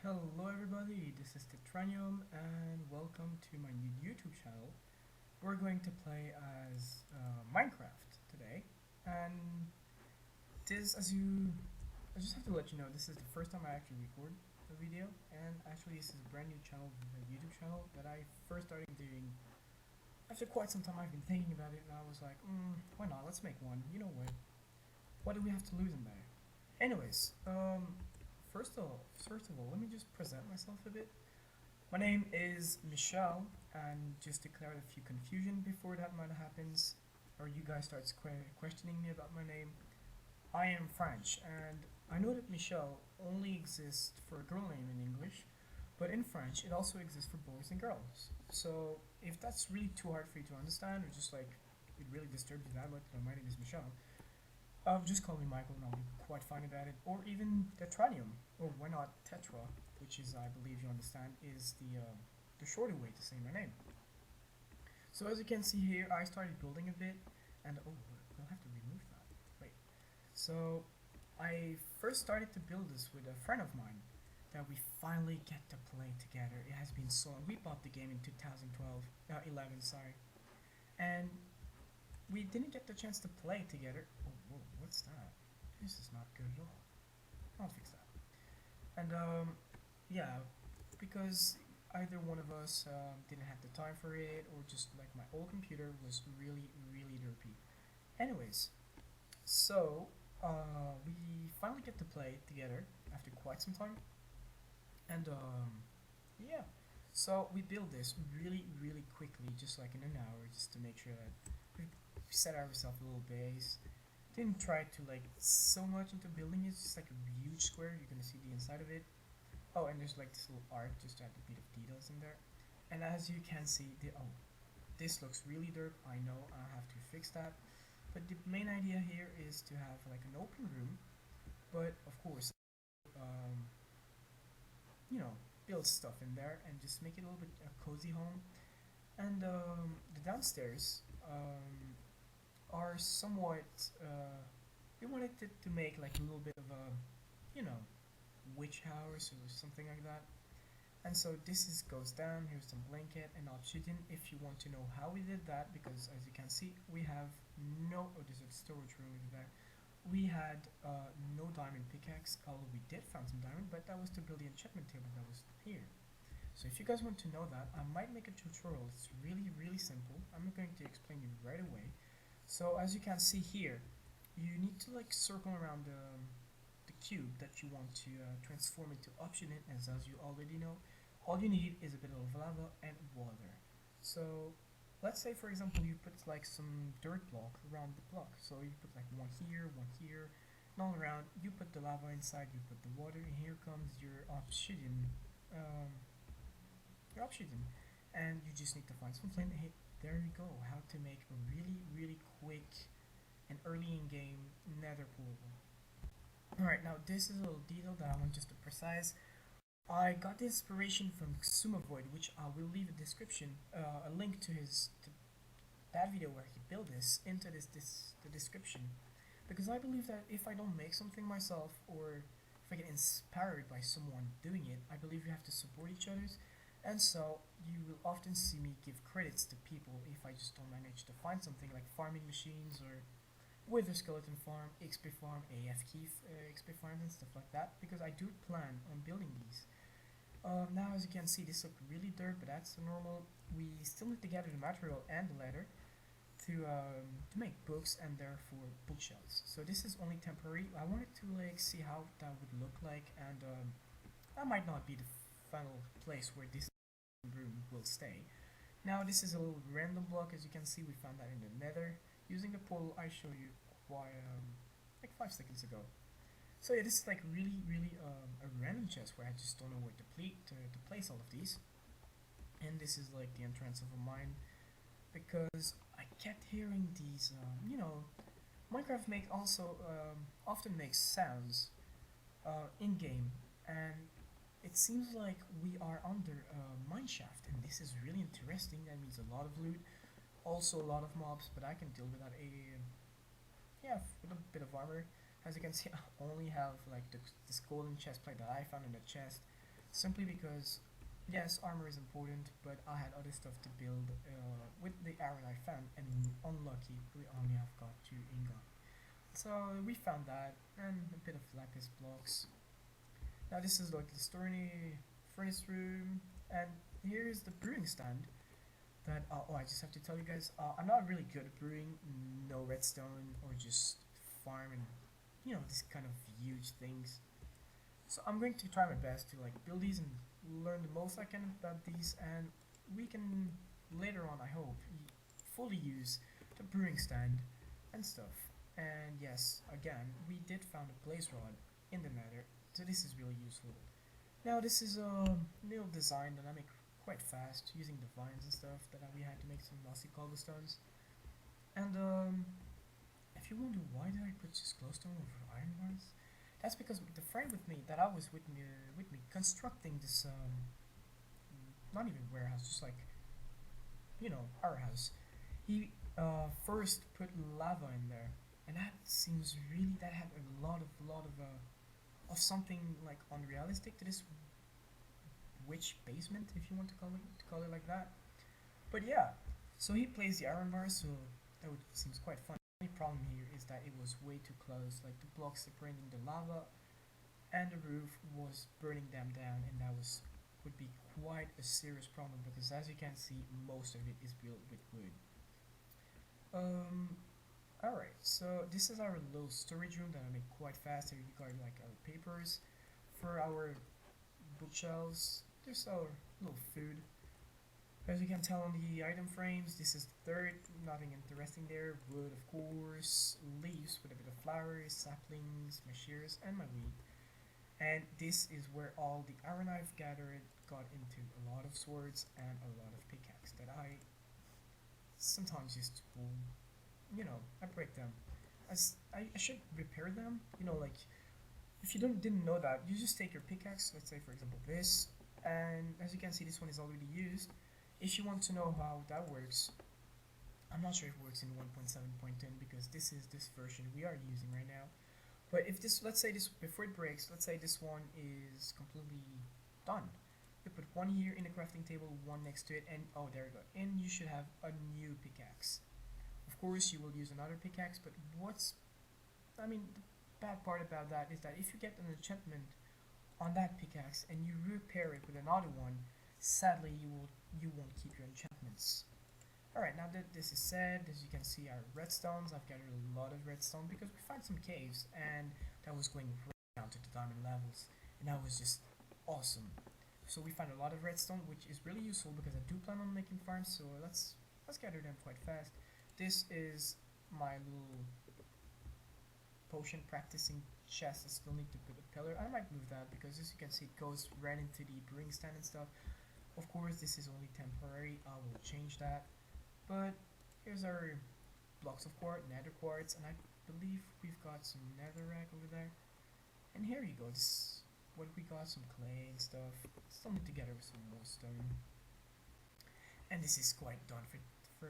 Hello everybody, this is Titranium and welcome to my new YouTube channel. We're going to play as Minecraft today, and I just have to let you know, this is the first time I actually record a video, and actually this is a brand new channel, a YouTube channel that I first started doing after quite some time. I've been thinking about it and I was like, why not, let's make one, you know what do we have to lose in there? Anyways, first of all, let me just present myself a bit. My name is Michelle, and just to clear a few confusion before that might happens, or you guys start questioning me about my name, I am French, and I know that Michelle only exists for a girl name in English, but in French it also exists for boys and girls. So if that's really too hard for you to understand, or just like it really disturbs you that much, my name is Michelle. Just call me Michael and I'll be quite fine about it. Or even Tetranium, or why not Tetra, which is, I believe you understand, is the shorter way to say my name. So as you can see here, I started building a bit, and oh, we'll have to remove that. Wait. So I first started to build this with a friend of mine that we finally get to play together. It has been so long. We bought the game in 2012, 11, sorry, and we didn't get the chance to play together. Oh, whoa, what's that? This is not good at all. I'll fix that. And yeah, because either one of us didn't have the time for it, or just like my old computer was really, really derpy. Anyways, so we finally get to play together after quite some time, and yeah. So we build this really, really quickly, just like in an hour, just to make sure that we set ourselves a little base. Didn't try to like so much into building it. It's just like a huge square. You're gonna see the inside of it. Oh, and there's like this little art just to add a bit of details in there. And as you can see, this looks really dirt. I know I have to fix that. But the main idea here is to have like an open room, but of course, um, you know, build stuff in there and just make it a little bit a cozy home. And the downstairs are somewhat. We wanted it to make like a little bit of a, you know, witch house or something like that. And so this is goes down. Here's some blanket and obsidian. If you want to know how we did that, because as you can see, we have no. Oh, there's a storage room over there. We had no diamond pickaxe. Although we did find some diamond, but that was to build the enchantment table that was here. So if you guys want to know that, I might make a tutorial. It's really, really simple. I'm going to explain you right away. So as you can see here, you need to like circle around the cube that you want to transform into obsidian, as you already know. All you need is a bit of lava and water. So let's say for example you put like some dirt block around the block. So you put like one here, and all around. You put the lava inside, you put the water, and here comes um, your obsidian, and you just need to find some flint. Hey, there you go. How to make a really, really quick and early in game nether portal. Alright, now this is a little detail that I want just to precise. I got the inspiration from Xumavoid, which I will leave a description, a link to that video where he built this into the description, because I believe that if I don't make something myself, or if I get inspired by someone doing it, I believe you have to support each other's, and so you will often see me give credits to people if I just don't manage to find something like farming machines or Wither Skeleton Farm, XP Farm, AFK XP Farms and stuff like that, because I do plan on building these. Now as you can see, this looked really dirt, but that's normal. We still need to gather the material and the leather to make books and therefore bookshelves. So this is only temporary. I wanted to like see how that would look like, and that might not be the final place where this room will stay. Now this is a little random block. As you can see, we found that in the nether using the portal I showed you like 5 seconds ago. So yeah, this is like really, really a random chest where I just don't know where to place all of these. And this is like the entrance of a mine, because I kept hearing these, Minecraft make also often makes sounds in game, and it seems like we are under a mine shaft, and this is really interesting. That means a lot of loot, also a lot of mobs, but I can deal with that yeah, with a bit of armor. As you can see, I only have like this golden chest plate that I found in the chest. simply because yes, armor is important, but I had other stuff to build with the iron I found, and unlucky, we only have got 2 ingot. So we found that, and a bit of lapis blocks. Now this is like the stony furnace room, and here's the brewing stand. That oh, I just have to tell you guys, I'm not really good at brewing. No redstone or just farm and these kind of huge things. So I'm going to try my best to like build these and learn the most I can about these, and we can later on, I hope, fully use the brewing stand and stuff. And yes, again, we did found a blaze rod in the nether, so this is really useful. Now this is a new design that I make quite fast using the vines and stuff that we had to make some mossy cobblestones. And if you wonder why did I put just glowstone over iron bars, that's because the friend with me that I was with me constructing this not even warehouse, just like our house. He first put lava in there, and that seems really that had a lot of something like unrealistic to this witch basement, if you want to call it like that. But yeah, so he plays the iron bars, so that would, seems quite fun. The only problem here is that it was way too close, like the blocks separating the lava and the roof was burning them down, and that was would be quite a serious problem because as you can see, most of it is built with wood. Um, Alright, so this is our little storage room that I make quite fast. Here you got like our papers for our bookshelves. There's our little food. As you can tell on the item frames, this is the third, nothing interesting there. Wood, of course, leaves with a bit of flowers, saplings, my shears, and my weed. And this is where all the iron I've gathered got into a lot of swords and a lot of pickaxe that I sometimes just will, I break them. I should repair them, like if you didn't know that, you just take your pickaxe, let's say for example this, and as you can see this one is already used. If you want to know how that works, I'm not sure if it works in 1.7.10 because this is this version we are using right now. But if this, let's say this, before it breaks, let's say this one is completely done. You put one here in the crafting table, one next to it, and oh, there you go. And you should have a new pickaxe. Of course, you will use another pickaxe, but the bad part about that is that if you get an enchantment on that pickaxe and you repair it with another one, sadly you won't keep your enchantments. Alright, now that this is said, as you can see our redstones, I've gathered a lot of redstone because we found some caves and that was going right down to the diamond levels, and that was just awesome. So we found a lot of redstone, which is really useful because I do plan on making farms, so let's gather them quite fast. This is my little potion practicing chest. I still need to put a pillar. I might move that because as you can see it goes right into the brewing stand and stuff. Of course this is only temporary, I will change that. But here's our blocks of quartz, nether quartz, and I believe we've got some netherrack over there. And here you go, this what we got, some clay and stuff. Still need to gather some more stone. And this is quite done for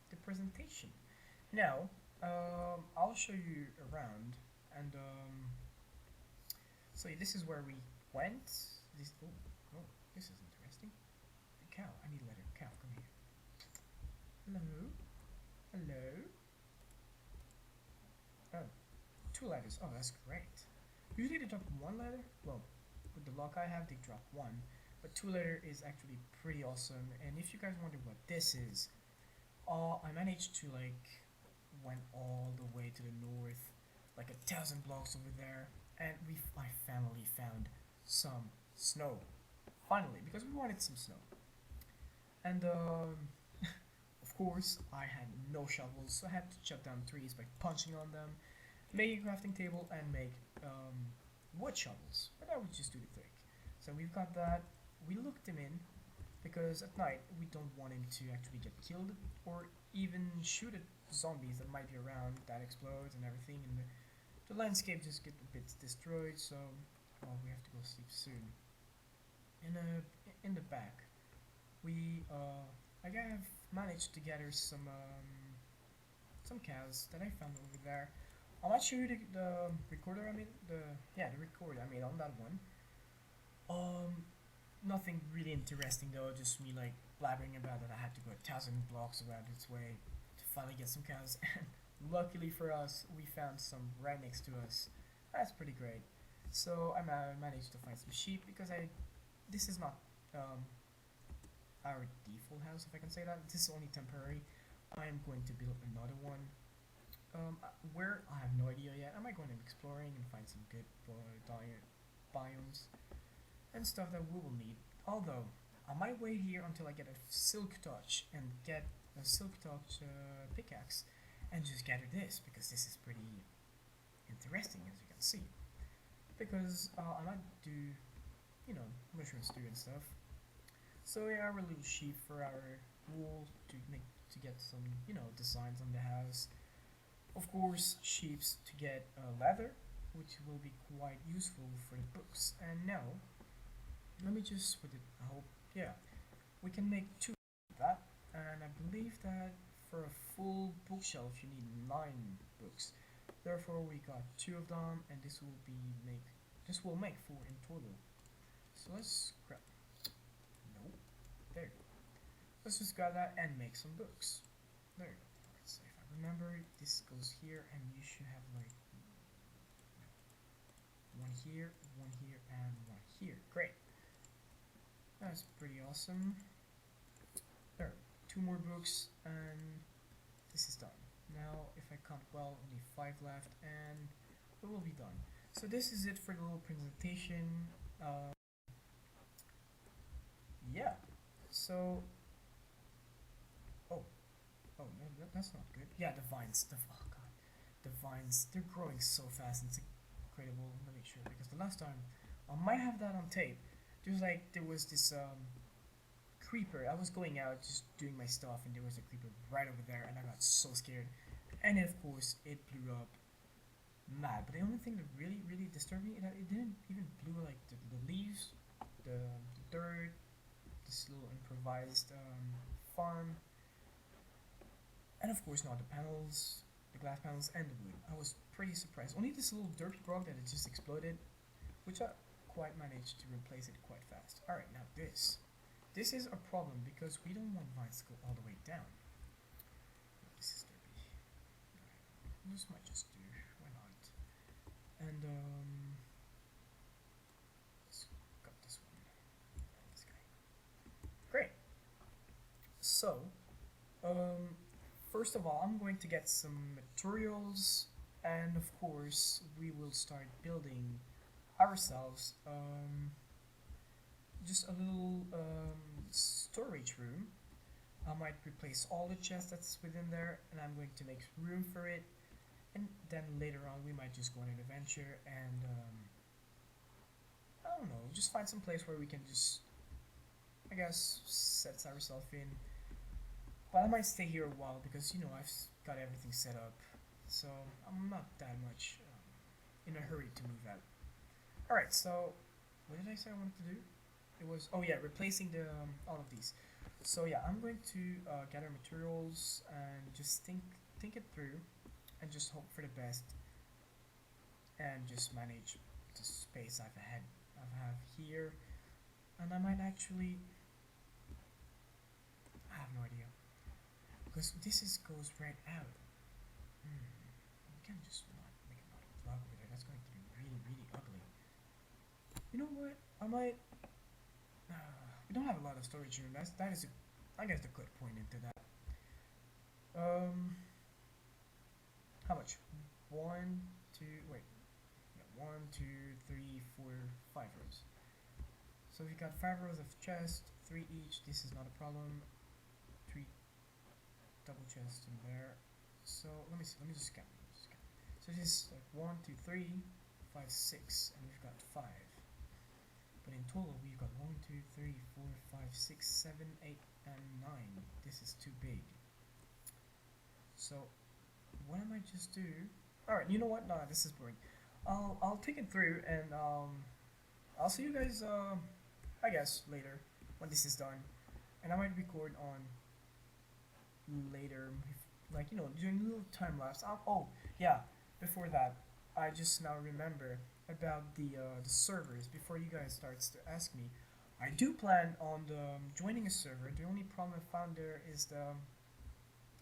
the presentation. Now, I'll show you around, and so this is where we went. Oh, this is interesting. A cow. I need a letter. Cow, come here. Hello. Hello. Oh, 2 letters. Oh, that's great. Usually they drop 1 letter. Well, with the luck I have, they drop 1. But 2 letter is actually pretty awesome. And if you guys wonder what this is, I managed to went all the way to the north, like 1,000 blocks over there, and I finally found some snow. Finally, because we wanted some snow. And of course, I had no shovels, so I had to chop down trees by punching on them, make a crafting table, and make wood shovels. But that would just do the trick. So we've got that. We looked him in because at night we don't want him to actually get killed or even shoot at zombies that might be around that explodes and everything, and the landscape just get a bit destroyed. So we have to go sleep soon. In the back, we I have managed to gather some cows that I found over there. I'll not show you the recorder I made, the recorder I made on that one. Nothing really interesting though, just me like blabbering about that I had to go 1,000 blocks around its way to finally get some cows. And luckily for us, we found some right next to us. That's pretty great. So I managed to find some sheep because I this is not um, our default house, if I can say that. This is only temporary. I am going to build another one. Where I have no idea yet. I might go in exploring and find some good diet biomes and stuff that we will need. Although I might wait here until I get a silk touch and get a silk touch pickaxe and just gather this because this is pretty interesting as you can see. Because I might do, you know, mushroom stew and stuff. So yeah, our little sheep for our wool to get some, you know, designs on the house. Of course, sheeps to get leather, which will be quite useful for the books. And now, let me just put it. I hope, yeah, we can make two of that. And I believe that for a full bookshelf, you need 9 books. Therefore, we got 2 of them, and this will make 4 in total. So let's grab. No, there you go. Let's just grab that and make some books. There you go. Alright, so if I remember, this goes here, and you should have like one here, and one here. Great. That's pretty awesome. There, 2 more books, and this is done. Now, if I count well, only 5 left, and we will be done. So this is it for the little presentation. Yeah. So, oh, oh, no, that's not good. Yeah, the vines. Oh god, the vines—they're growing so fast. It's incredible. Let me make sure because the last time I might have that on tape. There was this creeper. I was going out just doing my stuff, and there was a creeper right over there, and I got so scared. And of course, it blew up mad. But the only thing that really disturbed me is that it didn't even blew like the leaves, the dirt, this little improvised farm, and of course not the panels, the glass panels, and the wood. I was pretty surprised. Only this little derpy block that it just exploded, which I quite managed to replace it quite fast. Alright, now this. This is a problem because we don't want vines to go all the way down. This is derpy. Alright, this might just do. Why not? And let's cut this one. And this guy. Great. So, first of all, I'm going to get some materials, and of course, we will start building ourselves just a little storage room. I might replace all the chests that's within there, and I'm going to make room for it. And then later on, we might just go on an adventure and I don't know, just find some place where we can just, I guess, set ourselves in. But I might stay here a while because, you know, I've got everything set up, so I'm not that much in a hurry to move out. Alright, so what did I say I wanted to do? It was, oh yeah, replacing the all of these. So yeah, I'm going to gather materials and just think it through and just hope for the best and just manage the space I have here. And I might actually, I have no idea, because this goes right out. We can't just not make another block over there. That's going to be really ugly. You know what? I might. We don't have a lot of storage room. That is, I guess, the good point into that. How much? 1, 2. Wait. Yeah, 1, 2, 3, 4, 5 rows. So we got 5 rows of chest, 3 each. This is not a problem. 3 double chests in there. So let me see. Let me just count. So this is like 1, 2, 3, 5, 6, and we've got 5. But in total, we've got 1, 2, 3, 4, 5, 6, 7, 8, and 9. This is too big. So, what I might just do... Alright, you know what? No, this is boring. I'll take it through, and I'll see you guys, I guess, later, when this is done. And I might record on later, like, you know, doing a little time-lapse. Oh, yeah, before that, I just now remember about the servers. Before you guys starts to ask me, I do plan on joining a server. The only problem I found there is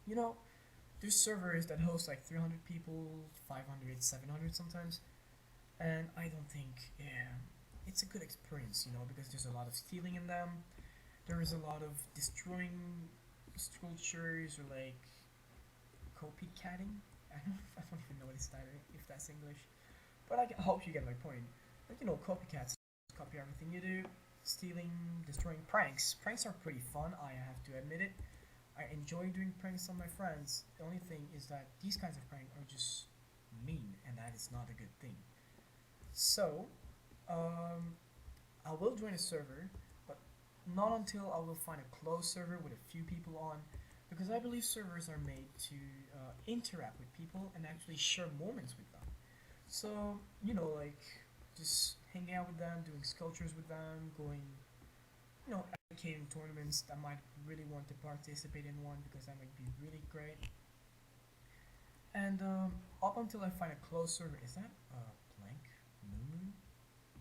you know, there's servers that host like 300 people, 500, 700 sometimes, and I don't think it's a good experience, because there's a lot of stealing in them. There is a lot of destroying structures or like copycatting. I don't even know what it's that if that's English, but I hope you get my point. Like copycats copy everything you do, stealing, destroying pranks. Pranks are pretty fun. I have to admit it. I enjoy doing pranks on my friends. The only thing is that these kinds of pranks are just mean, and that is not a good thing. So, um, I will join a server, but not until I will find a closed server with a few people on, because I believe servers are made to interact with people and actually share moments with them. So, like just hanging out with them, doing sculptures with them, going, advocating tournaments that might really want to participate in one because that might be really great. And up until I find a closed server, is that blank? Noob?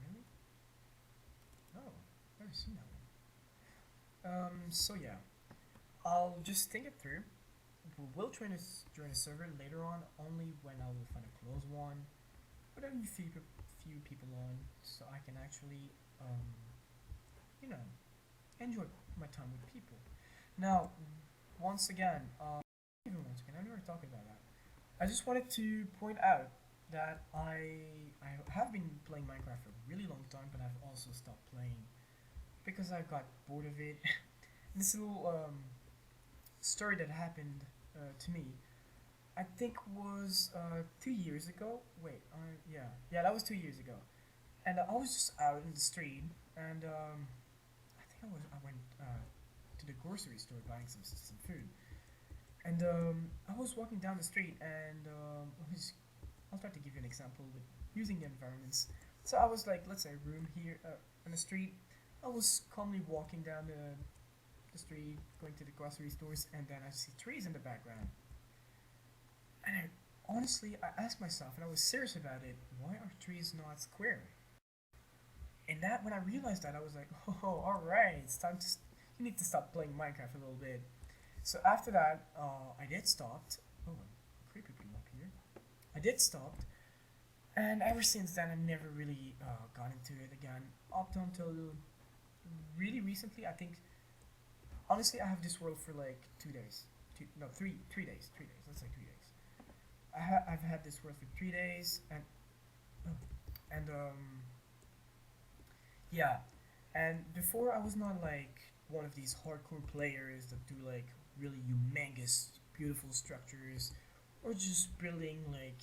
Really? No, never seen that one. So yeah, I'll just think it through. We will join a server later on, only when I will find a closed one with only few people on, so I can actually, you know, enjoy my time with people. Now, once again, even once again, I never talked about that. I just wanted to point out that I have been playing Minecraft for a really long time, but I've also stopped playing because I got bored of it. This little story that happened to me, I think was 2 years ago. Wait, yeah, that was 2 years ago. And I was just out in the street, and I think I went to the grocery store buying some food, and I was walking down the street, and I'll try to give you an example with using the environments. So I was like, let's say, a room here on the street. I was calmly walking down the street, going to the grocery stores, and then I see trees in the background. And honestly, I asked myself, and I was serious about it, why are trees not square? And that when I realized that, I was like, oh, all right, it's time to. You need to stop playing Minecraft a little bit. So after that, I did stop. Oh, creepy people up here. I did stop, and ever since then, I never really got into it again. Up until really recently, I think. Honestly, I have this world for like 2 days. No, 3 days. 3 days. Let's say 3 days. I've had this world for 3 days, oh, and yeah, and before I was not like one of these hardcore players that do like really humongous, beautiful structures, or just building like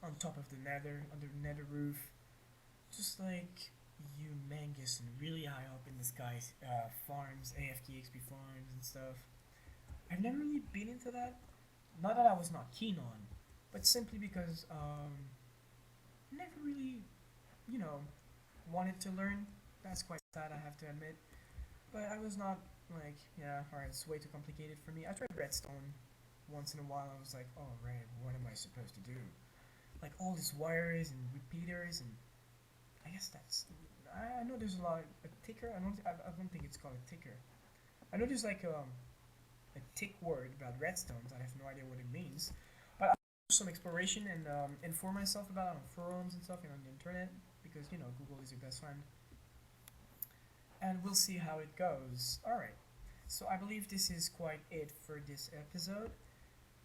on top of the nether, under the nether roof, just like humongous and really high up in the sky farms, AFKXP farms and stuff. I've never really been into that. Not that I was not keen on, but simply because never really, you know, wanted to learn. That's quite sad, I have to admit. But I was not like, yeah, alright, it's way too complicated for me. I tried redstone once in a while. I was like, oh, right, what am I supposed to do? Like all these wires and repeaters, and I guess that's. I know there's a lot. A ticker. I don't think it's called a ticker. I know there's like a tick word about redstones. I have no idea what it means. But I'll do some exploration and inform myself about it on forums and stuff and on the internet because Google is your best friend. And we'll see how it goes. Alright. So I believe this is quite it for this episode.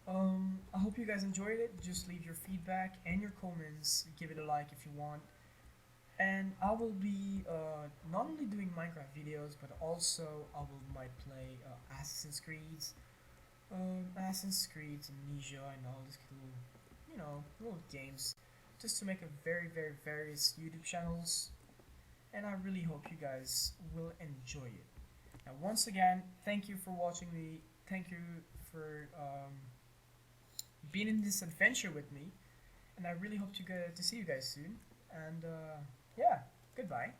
I hope you guys enjoyed it. Just leave your feedback and your comments. Give it a like if you want. And I will be not only doing Minecraft videos, but also might play Assassin's Creed, Amnesia, and all these cool, little games, just to make a very, very various YouTube channels. And I really hope you guys will enjoy it. Now, once again, thank you for watching me. Thank you for being in this adventure with me. And I really hope to see you guys soon. And yeah, goodbye.